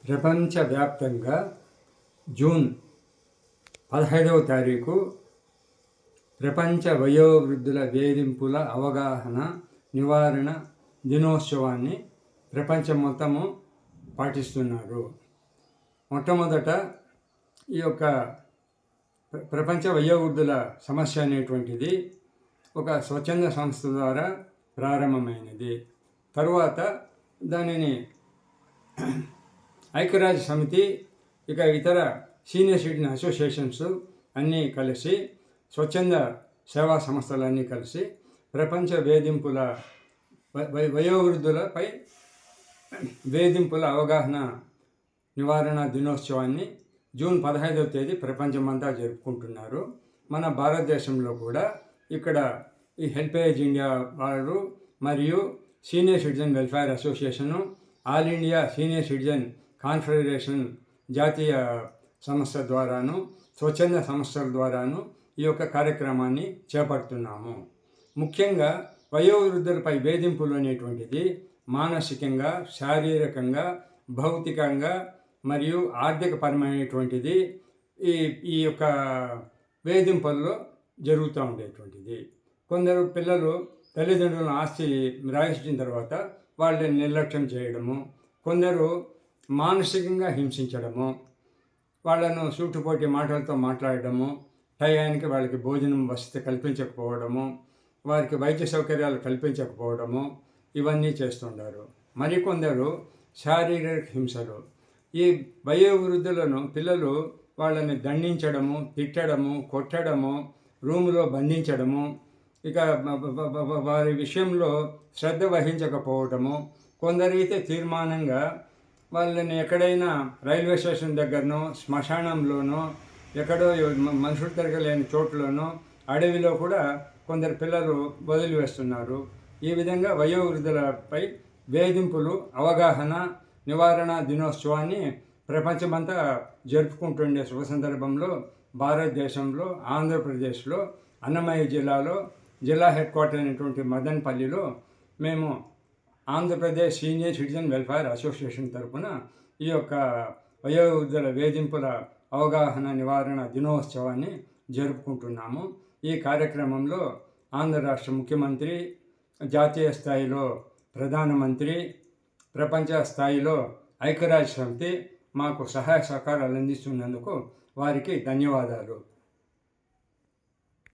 ప్రపంచవ్యాప్తంగా జూన్ 15వ తారీఖు ప్రపంచ వయోవృద్ధుల వేధింపుల అవగాహన నివారణ దినోత్సవాన్ని ప్రపంచం మొత్తము పాటిస్తున్నారు. మొట్టమొదట ఈ యొక్క ప్రపంచ వయోవృద్ధుల సమస్య అనేటువంటిది ఒక స్వచ్ఛంద సంస్థ ద్వారా ప్రారంభమైనది. తరువాత దానిని ఐక్యరాజ్య సమితి ఇతర సీనియర్ సిటిజన్ అసోసియేషన్స్ అన్నీ కలిసి స్వచ్ఛంద సేవా సంస్థలన్నీ కలిసి ప్రపంచ వయోవృద్ధులపై వేధింపుల అవగాహన నివారణ దినోత్సవాన్ని జూన్ 15వ తేదీ ప్రపంచమంతా జరుపుకుంటున్నారు. మన భారతదేశంలో కూడా ఇక్కడ ఈ హెల్పేజ్ ఇండియా వారు మరియు senior citizen welfare association, all India senior citizen confederation జాతీయ సంస్థ ద్వారాను, స్వచ్ఛంద సంస్థల ద్వారాను ఈ యొక్క కార్యక్రమాన్ని చేపడుతున్నాము. ముఖ్యంగా వయోవృద్ధులపై వేధింపులు అనేటువంటిది మానసికంగా, శారీరకంగా, భౌతికంగా మరియు ఆర్థికపరమైనటువంటిది ఈ యొక్క వేధింపుల్లో జరుగుతూ ఉండేటువంటిది. కొందరు పిల్లలు తల్లిదండ్రులను ఆస్తి రాయించిన తర్వాత వాళ్ళని నిర్లక్ష్యం చేయడము, కొందరు మానసికంగా హింసించడము, వాళ్ళను సూటుపోటి మాటలతో మాట్లాడడము, టయానికి వాళ్ళకి భోజనం వసతి కల్పించకపోవడము, వారికి వైద్య సౌకర్యాలు కల్పించకపోవడము, ఇవన్నీ చేస్తుంటారు. మరికొందరు శారీరక హింసలు. ఈ వయోవృద్ధులను పిల్లలు వాళ్ళని దండించడము, తిట్టడము, కొట్టడము, రూములో బంధించడము, వారి విషయంలో శ్రద్ధ వహించకపోవటము, కొందరైతే తీర్మానంగా వాళ్ళని ఎక్కడైనా రైల్వే స్టేషన్ దగ్గరనో, శ్మశానంలోనో, ఎక్కడో మనుషులు తిరగలేని చోట్లోనో, అడవిలో కూడా కొందరు పిల్లలు వదిలివేస్తున్నారు. ఈ విధంగా వయోవృద్ధులపై వేధింపులు అవగాహన నివారణ దినోత్సవాన్ని ప్రపంచమంతా జరుపుకుంటుండే శుభ సందర్భంలో భారతదేశంలో ఆంధ్రప్రదేశ్లో అన్నమయ్య జిల్లాలో జిల్లా హెడ్ క్వార్టర్ అయినటువంటి మదనపల్లిలో మేము Andhra Pradesh senior citizen welfare association తరఫున ఈ యొక్క వయోవృద్ధుల వేధింపుల అవగాహన నివారణ దినోత్సవాన్ని జరుపుకుంటున్నాము. ఈ కార్యక్రమంలో ఆంధ్ర రాష్ట్ర ముఖ్యమంత్రి, జాతీయ స్థాయిలో ప్రధానమంత్రి, ప్రపంచ స్థాయిలో ఐక్యరాజ్య సమితి మాకు సహాయ సహకారాలు అందిస్తున్నందుకు వారికి ధన్యవాదాలు.